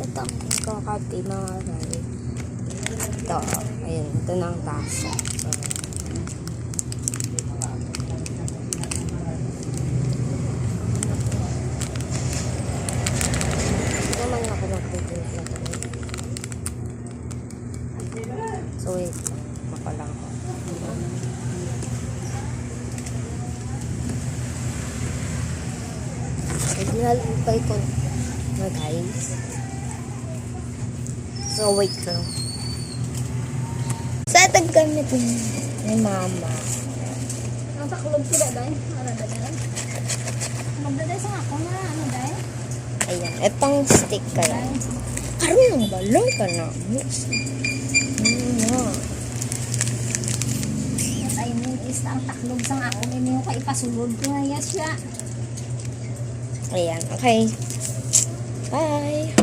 Ito ang kakati mga guys. Ito, ayun, ito na ang tasa. Ito naman ako magtitimpla na ito. So wait, makalang ko. Naglalupay ko na guys. So wait lang. Sa taggamit ni mama. Ang taklog sila dahil. Ano dahil? Magdaday sa ako na. Ano dahil? Ayan, itong stick kaya. Karoon ng balong ka na. At I mean is ang taklog sa ako. May mo ka ipasulod ko na siya. Ayan, okay. Bye!